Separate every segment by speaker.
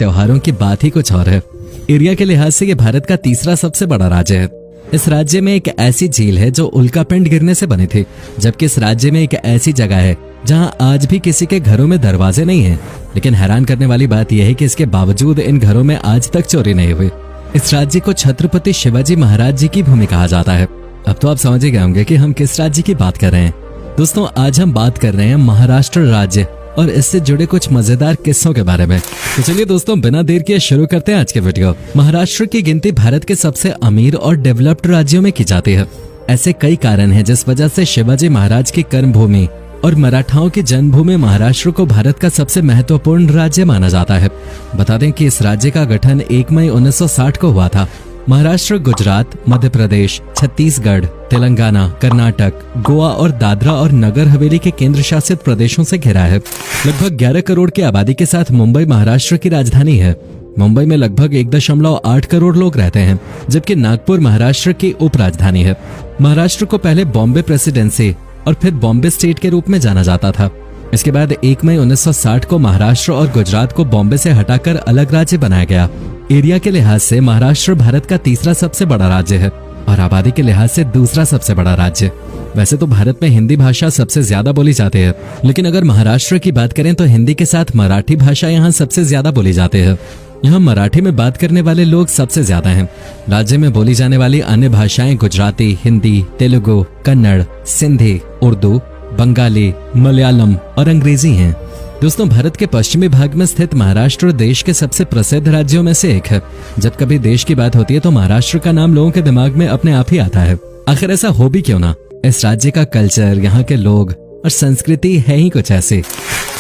Speaker 1: त्योहारों की बात ही कुछ और है। एरिया के लिहाज से ये भारत का तीसरा सबसे बड़ा राज्य है। इस राज्य में एक ऐसी झील है जो उल्कापिंड गिरने से बनी थी, जबकि इस राज्य में एक ऐसी जगह है जहां आज भी किसी के घरों में दरवाजे नहीं हैं। लेकिन हैरान करने वाली बात यह है कि इसके बावजूद इन घरों में आज तक चोरी नहीं हुई। इस राज्य को छत्रपति शिवाजी महाराज जी की भूमि कहा जाता है। अब तो आप समझ ही गए होंगे कि हम किस राज्य की बात कर रहे हैं। दोस्तों, आज हम बात कर रहे हैं महाराष्ट्र राज्य और इससे जुड़े कुछ मजेदार किस्सों के बारे में। तो चलिए दोस्तों, बिना देर किए शुरू करते हैं आज के वीडियो। महाराष्ट्र की गिनती भारत के सबसे अमीर और डेवलप्ड राज्यों में की जाती है। ऐसे कई कारण हैं जिस वजह से शिवाजी महाराज की कर्मभूमि और मराठाओं की जन्मभूमि महाराष्ट्र को भारत का सबसे महत्वपूर्ण राज्य माना जाता है। बता दें कि इस राज्य का गठन 1 मई 1960 को हुआ था। महाराष्ट्र गुजरात, मध्य प्रदेश, छत्तीसगढ़, तेलंगाना, कर्नाटक, गोवा और दादरा और नगर हवेली के केंद्र शासित प्रदेशों से घिरा है। लगभग 11 करोड़ की आबादी के साथ मुंबई महाराष्ट्र की राजधानी है। मुंबई में लगभग 1.8 करोड़ लोग रहते हैं, जबकि नागपुर महाराष्ट्र की उप राजधानी है। महाराष्ट्र को पहले बॉम्बे प्रेसिडेंसी और फिर बॉम्बे स्टेट के रूप में जाना जाता था। इसके बाद 1 मई 1960 को महाराष्ट्र और गुजरात को बॉम्बे से हटाकर अलग राज्य बनाया गया। एरिया के लिहाज से महाराष्ट्र भारत का तीसरा सबसे बड़ा राज्य है और आबादी के लिहाज से दूसरा सबसे बड़ा राज्य। वैसे तो भारत में हिंदी भाषा सबसे ज्यादा बोली जाती है, लेकिन अगर महाराष्ट्र की बात करें तो हिंदी के साथ मराठी भाषा यहाँ सबसे ज्यादा बोली जाती है। यहाँ मराठी में बात करने वाले लोग सबसे ज्यादा हैं। राज्य में बोली जाने वाली अन्य भाषाएं गुजराती, हिंदी, तेलुगु, कन्नड़, सिंधी, उर्दू, बंगाली, मलयालम और अंग्रेजी हैं। दोस्तों, भारत के पश्चिमी भाग में स्थित महाराष्ट्र देश के सबसे प्रसिद्ध राज्यों में से एक है। जब कभी देश की बात होती है तो महाराष्ट्र का नाम लोगों के दिमाग में अपने आप ही आता है। आखिर ऐसा हो भी क्यों ना? इस राज्य का कल्चर, यहाँ के लोग और संस्कृति है ही कुछ ऐसी।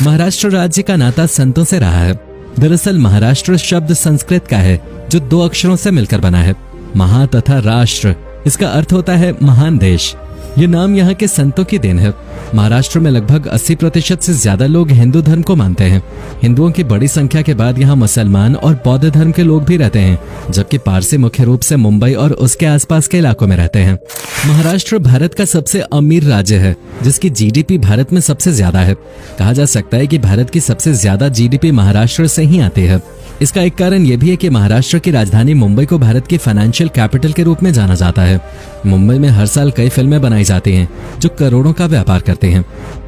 Speaker 1: महाराष्ट्र राज्य का नाता संतों से रहा है। दरअसल महाराष्ट्र शब्द संस्कृत का है जो 2 अक्षरों से मिलकर बना है, महा तथा राष्ट्र। इसका अर्थ होता है महान देश। ये नाम यहाँ के संतों की देन है। महाराष्ट्र में लगभग 80% से ज्यादा लोग हिंदू धर्म को मानते हैं। हिंदुओं की बड़ी संख्या के बाद यहाँ मुसलमान और बौद्ध धर्म के लोग भी रहते हैं, जबकि पारसी मुख्य रूप से मुंबई और उसके आसपास के इलाकों में रहते हैं। महाराष्ट्र भारत का सबसे अमीर राज्य है, जिसकी जीडीपी भारत में सबसे ज्यादा है। कहा जा सकता है कि भारत की सबसे ज्यादा जीडीपी महाराष्ट्र से ही आती है। इसका एक कारण यह भी है कि महाराष्ट्र की राजधानी मुंबई को भारत की फाइनेंशियल कैपिटल के रूप में जाना जाता है। मुंबई में हर साल कई फिल्में बनाई जाती हैं जो करोड़ों का व्यापार करते हैं।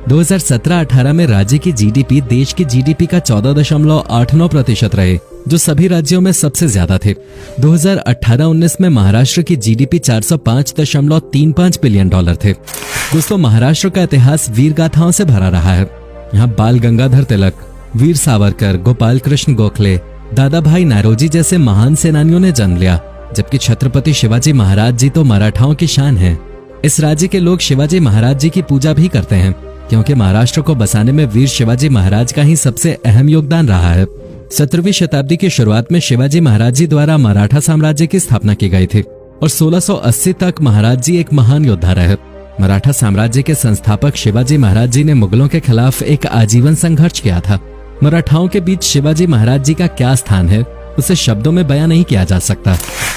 Speaker 1: 2017-18 में राज्य की जीडीपी देश की जीडीपी का 14.89% रहे, जो सभी राज्यों में सबसे ज्यादा थे। 2018-19 में महाराष्ट्र की जीडीपी $405.35 बिलियन थे। दोस्तों, महाराष्ट्र का इतिहास वीर गाथाओं से भरा रहा है। यहाँ बाल गंगाधर तिलक, वीर सावरकर, गोपाल कृष्ण गोखले, दादा भाई नारोजी जैसे महान सेनानियों ने जन्म लिया, जबकि छत्रपति शिवाजी महाराज जी तो मराठाओं की शान है। इस राज्य के लोग शिवाजी महाराज जी की पूजा भी करते हैं, क्योंकि महाराष्ट्र को बसाने में वीर शिवाजी महाराज का ही सबसे अहम योगदान रहा है। 17वीं शताब्दी की शुरुआत में शिवाजी महाराज जी द्वारा मराठा साम्राज्य की स्थापना की गई थी और 1680 तक महाराज जी एक महान योद्धा रहे। मराठा साम्राज्य के संस्थापक शिवाजी महाराज जी ने मुगलों के खिलाफ एक आजीवन संघर्ष किया था। मराठाओं के बीच शिवाजी महाराज जी का क्या स्थान है, उसे शब्दों में बयां नहीं किया जा सकता।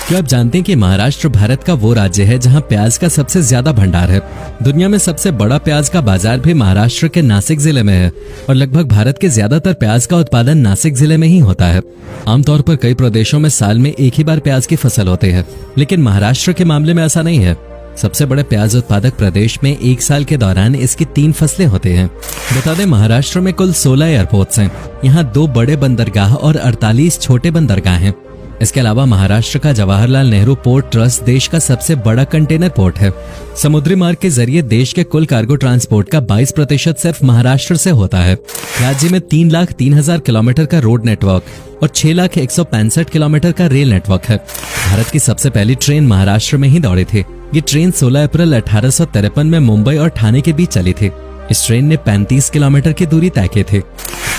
Speaker 1: क्या आप जानते हैं कि महाराष्ट्र भारत का वो राज्य है जहां प्याज का सबसे ज्यादा भंडार है? दुनिया में सबसे बड़ा प्याज का बाजार भी महाराष्ट्र के नासिक जिले में है और लगभग भारत के ज्यादातर प्याज का उत्पादन नासिक जिले में ही होता है। आमतौर पर कई प्रदेशों में साल में एक ही बार प्याज की फसल होती है, लेकिन महाराष्ट्र के मामले में ऐसा नहीं है। सबसे बड़े प्याज उत्पादक प्रदेश में एक साल के दौरान इसकी 3 फसलें होती हैं। बता दें, महाराष्ट्र में कुल 16 एयरपोर्ट्स हैं। यहाँ 2 बड़े बंदरगाह और 48 छोटे बंदरगाह हैं। इसके अलावा महाराष्ट्र का जवाहरलाल नेहरू पोर्ट ट्रस्ट देश का सबसे बड़ा कंटेनर पोर्ट है। समुद्री मार्ग के जरिए देश के कुल कार्गो ट्रांसपोर्ट का 22% सिर्फ महाराष्ट्र से होता है। राज्य में 3,03,000 किलोमीटर का रोड नेटवर्क और 6,165 किलोमीटर का रेल नेटवर्क है। भारत की सबसे पहली ट्रेन महाराष्ट्र में ही दौड़ी थी। ये ट्रेन 16 अप्रैल 1853 में मुंबई और ठाणे के बीच चली थी। इस ट्रेन ने 35 किलोमीटर की दूरी तय की थी।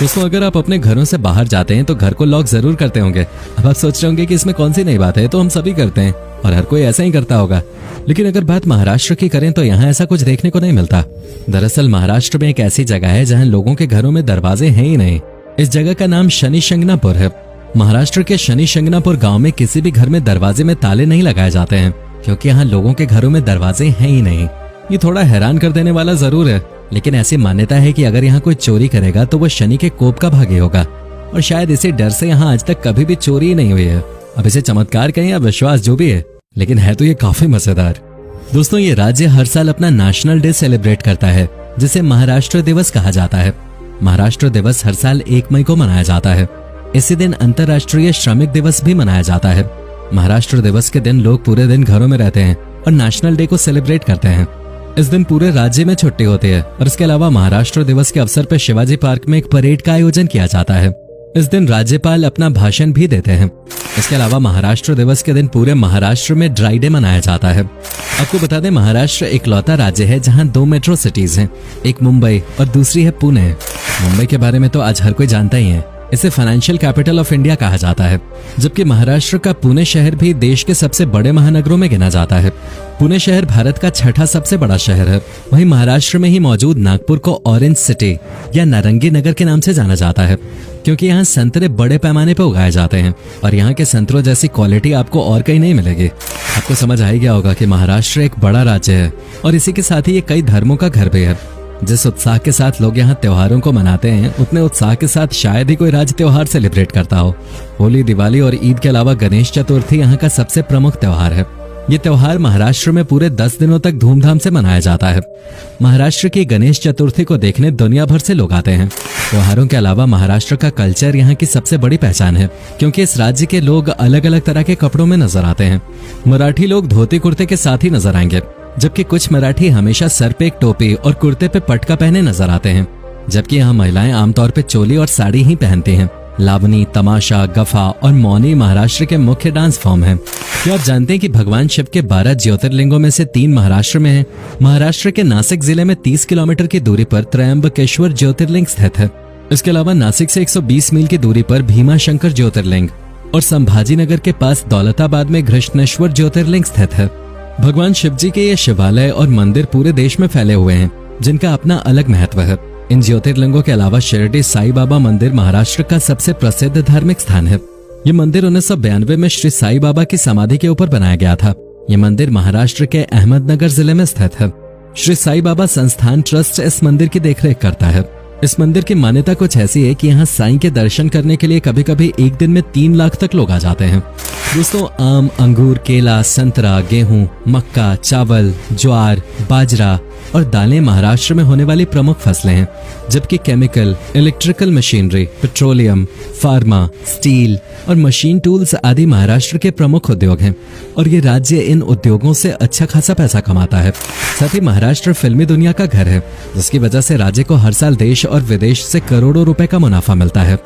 Speaker 1: दोस्तों, अगर आप अपने घरों से बाहर जाते हैं तो घर को लॉक जरूर करते होंगे। अब आप सोच रहे होंगे कि इसमें कौन सी नई बात है, तो हम सभी करते हैं और हर कोई ऐसा ही करता होगा। लेकिन अगर बात महाराष्ट्र की करें तो यहाँ ऐसा कुछ देखने को नहीं मिलता। दरअसल महाराष्ट्र में एक ऐसी जगह है जहाँ लोगों के घरों में दरवाजे हैं ही नहीं। इस जगह का नाम शनि शिंगणापुर है। महाराष्ट्र के शनि शिंगणापुर गाँव में किसी भी घर में दरवाजे में ताले नहीं लगाए जाते हैं, क्योंकि यहाँ लोगों के घरों में दरवाजे हैं ही नहीं। ये थोड़ा हैरान कर देने वाला जरूर है, लेकिन ऐसी मान्यता है कि अगर यहाँ कोई चोरी करेगा तो वो शनि के कोप का भागी होगा। और शायद इसी डर से यहाँ आज तक कभी भी चोरी ही नहीं हुई है। अब इसे चमत्कार कहें या विश्वास, जो भी है, लेकिन है तो ये काफी मजेदार। दोस्तों, ये राज्य हर साल अपना नेशनल डे सेलिब्रेट करता है, जिसे महाराष्ट्र दिवस कहा जाता है। महाराष्ट्र दिवस हर साल 1 मई को मनाया जाता है। इसी दिन अंतर्राष्ट्रीय श्रमिक दिवस भी मनाया जाता है। महाराष्ट्र दिवस के दिन लोग पूरे दिन घरों में रहते हैं और नेशनल डे को सेलिब्रेट करते हैं। इस दिन पूरे राज्य में छुट्टी होती है और इसके अलावा महाराष्ट्र दिवस के अवसर पर शिवाजी पार्क में एक परेड का आयोजन किया जाता है। इस दिन राज्यपाल अपना भाषण भी देते हैं। इसके अलावा महाराष्ट्र दिवस के दिन पूरे महाराष्ट्र में ड्राई डे मनाया जाता है। आपको बता दें, महाराष्ट्र इकलौता राज्य है जहां 2 मेट्रो सिटीज हैं, एक मुंबई और दूसरी है पुणे। मुंबई के बारे में तो आज हर कोई जानता ही है। इसे फाइनेंशियल कैपिटल ऑफ इंडिया कहा जाता है, जबकि महाराष्ट्र का पुणे शहर भी देश के सबसे बड़े महानगरों में गिना जाता है। पुणे शहर भारत का 6ठा सबसे बड़ा शहर है। वहीं महाराष्ट्र में ही मौजूद नागपुर को ऑरेंज सिटी या नारंगी नगर के नाम से जाना जाता है, क्योंकि यहाँ संतरे बड़े पैमाने पर उगाए जाते हैं और यहाँ के संतरों जैसी क्वालिटी आपको और कहीं नहीं मिलेगी। आपको समझ आ गया होगा कि महाराष्ट्र एक बड़ा राज्य है और इसी के साथ ही ये कई धर्मों का घर भी है। जिस उत्साह के साथ लोग यहाँ त्योहारों को मनाते हैं, उतने उत्साह के साथ शायद ही कोई राज्य त्योहार सेलिब्रेट करता हो। होली, दिवाली और ईद के अलावा गणेश चतुर्थी यहाँ का सबसे प्रमुख त्योहार है। ये त्योहार महाराष्ट्र में पूरे 10 दिनों तक धूमधाम से मनाया जाता है। महाराष्ट्र की गणेश चतुर्थी को देखने दुनिया भर से लोग आते हैं। त्योहारों के अलावा महाराष्ट्र का कल्चर यहाँ की सबसे बड़ी पहचान है, क्योंकि इस राज्य के लोग अलग अलग तरह के कपड़ों में नजर आते हैं। मराठी लोग धोती कुर्ते के साथ ही नजर आएंगे, जबकि कुछ मराठी हमेशा सर पे एक टोपी और कुर्ते पे पटका पहने नजर आते हैं, जबकि यहाँ महिलाएं आमतौर पे चोली और साड़ी ही पहनती हैं। लावनी, तमाशा, गफा और मौनी महाराष्ट्र के मुख्य डांस फॉर्म हैं। क्या आप जानते हैं कि भगवान शिव के 12 ज्योतिर्लिंगों में से 3 महाराष्ट्र में हैं? महाराष्ट्र के नासिक जिले में 30 किलोमीटर की दूरी पर त्रयंबकेश्वर ज्योतिर्लिंग स्थित है। इसके अलावा नासिक से 120 मील की दूरी पर भीमाशंकर ज्योतिर्लिंग और संभाजीनगर के पास दौलताबाद में घृष्णेश्वर ज्योतिर्लिंग स्थित है। भगवान शिव जी के ये शिवालय और मंदिर पूरे देश में फैले हुए हैं, जिनका अपना अलग महत्व है। इन ज्योतिर्लिंगों के अलावा शिरडी साईं बाबा मंदिर महाराष्ट्र का सबसे प्रसिद्ध धार्मिक स्थान है। ये मंदिर 1992 में श्री साईं बाबा की समाधि के ऊपर बनाया गया था। ये मंदिर महाराष्ट्र के अहमदनगर जिले में स्थित है। श्री साईं बाबा संस्थान ट्रस्ट इस मंदिर की देखरेख करता है। इस मंदिर की मान्यता कुछ ऐसी है कि यहाँ साईं के दर्शन करने के लिए कभी कभी एक दिन में 3 लाख तक लोग आ जाते हैं। दोस्तों, आम, अंगूर, केला, संतरा, गेहूं, मक्का, चावल, ज्वार, बाजरा और दालें महाराष्ट्र में होने वाली प्रमुख फसलें हैं, जबकि chemical, electrical machinery, petroleum, pharma, steel और मशीन टूल्स आदि महाराष्ट्र के प्रमुख उद्योग हैं और ये राज्य इन उद्योगों से अच्छा खासा पैसा कमाता है। साथ ही महाराष्ट्र फिल्मी दुनिया का घर है, जिसकी वजह से राज्य को हर साल देश और विदेश से करोड़ों रुपए का मुनाफा मिलता है।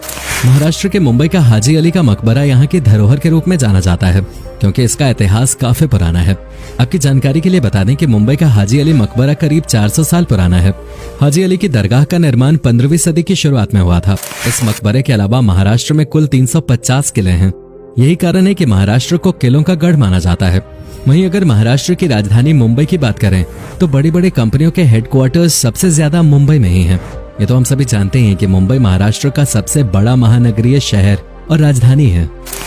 Speaker 1: महाराष्ट्र के मुंबई का हाजी अली का मकबरा यहाँ की धरोहर के रूप में जाना जाता है, क्योंकि इसका इतिहास काफी पुराना है। आपकी जानकारी के लिए बता दें कि मुंबई का हाजी अली मकबरा करीब 400 साल पुराना है। हाजी अली की दरगाह का निर्माण 15वीं सदी की शुरुआत में हुआ था। इस मकबरे के अलावा महाराष्ट्र में कुल 350 किले हैं। यही कारण है कि महाराष्ट्र को किलों का गढ़ माना जाता है। वहीं अगर महाराष्ट्र की राजधानी मुंबई की बात करें तो बड़ी बड़ी कंपनियों के हेडक्वार्टर्स सबसे ज्यादा मुंबई में ही हैं। ये तो हम सभी जानते हैं कि मुंबई महाराष्ट्र का सबसे बड़ा महानगरीय शहर और राजधानी है।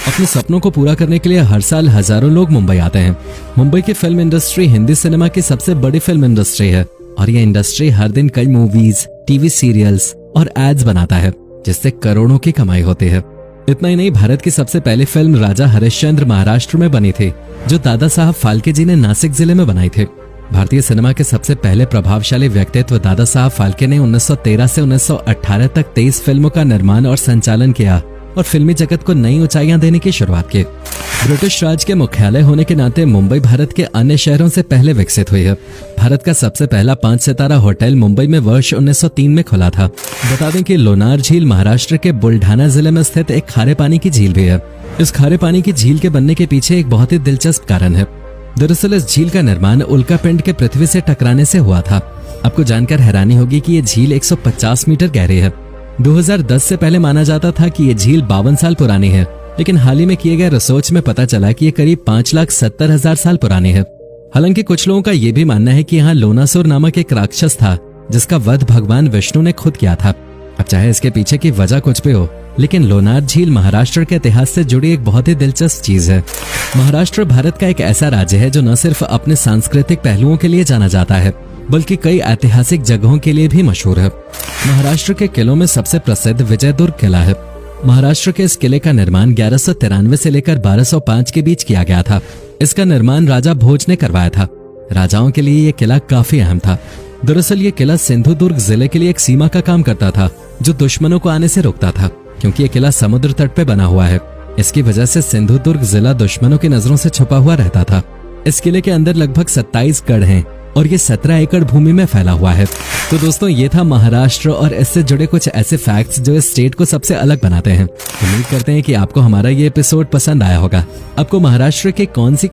Speaker 1: अपने सपनों को पूरा करने के लिए हर साल हजारों लोग मुंबई आते हैं। मुंबई की फिल्म इंडस्ट्री हिंदी सिनेमा की सबसे बड़ी फिल्म इंडस्ट्री है और ये इंडस्ट्री हर दिन कई मूवीज, टीवी सीरियल्स और एड्स बनाता है, जिससे करोड़ों की कमाई होती है। इतना ही नहीं, भारत की सबसे पहली फिल्म राजा हरिश्चंद्र महाराष्ट्र में बनी थी, जो दादा साहब फाल्के जी ने नासिक जिले में बनाई थी। भारतीय सिनेमा के सबसे पहले प्रभावशाली व्यक्तित्व दादा साहब फाल्के ने 1913 से 1918 तक 23 फिल्मों का निर्माण और संचालन किया और फिल्मी जगत को नई ऊंचाइयां देने की शुरुआत की। ब्रिटिश राज के मुख्यालय होने के नाते मुंबई भारत के अन्य शहरों से पहले विकसित हुई है। भारत का सबसे पहला 5 सितारा होटल मुंबई में वर्ष 1903 में खुला था। बता दें कि लोनार झील महाराष्ट्र के बुल्ढाना जिले में स्थित एक खारे पानी की झील भी है। इस खारे पानी की झील के बनने के पीछे एक बहुत ही दिलचस्प कारण है। दरअसल इस झील का निर्माण उल्कापिंड के पृथ्वी से टकराने से हुआ था। आपको जानकर हैरानी होगी कि ये झील 150 मीटर गहरी है। 2010 से पहले माना जाता था कि ये झील 52 साल पुरानी है, लेकिन हाल ही में किए गए रिसर्च में पता चला कि ये करीब 5,70,000 साल पुरानी है। हालांकि कुछ लोगों का ये भी मानना है कि यहाँ लोनासुर नामक एक राक्षस था, जिसका वध भगवान विष्णु ने खुद किया था। अब चाहे इसके पीछे की वजह कुछ भी हो, लेकिन लोनार झील महाराष्ट्र के इतिहास से जुड़ी एक बहुत ही दिलचस्प चीज है। महाराष्ट्र भारत का एक ऐसा राज्य है जो न सिर्फ अपने सांस्कृतिक पहलुओं के लिए जाना जाता है, बल्कि कई ऐतिहासिक जगहों के लिए भी मशहूर है। महाराष्ट्र के किलों में सबसे प्रसिद्ध विजयदुर्ग किला है। महाराष्ट्र के इस किले का निर्माण 1193 से लेकर 1205 के बीच किया गया था। इसका निर्माण राजा भोज ने करवाया था। राजाओं के लिए यह किला काफी अहम था। दरअसल ये किला सिंधुदुर्ग जिले के लिए एक सीमा का काम करता था, जो दुश्मनों को आने से रोकता था। क्योंकि ये किला समुद्र तट पे बना हुआ है, इसकी वजह से सिंधुदुर्ग जिला दुश्मनों की नजरों से छुपा हुआ रहता था। इस किले के अंदर लगभग 27 गढ़ हैं और ये 17 एकड़ भूमि में फैला हुआ है। तो दोस्तों, ये था महाराष्ट्र और इससे जुड़े कुछ ऐसे फैक्ट्स जो इस स्टेट को सबसे अलग बनाते हैं। उम्मीद करते हैं कि आपको हमारा ये एपिसोड पसंद आया होगा। आपको महाराष्ट्र के कौन सी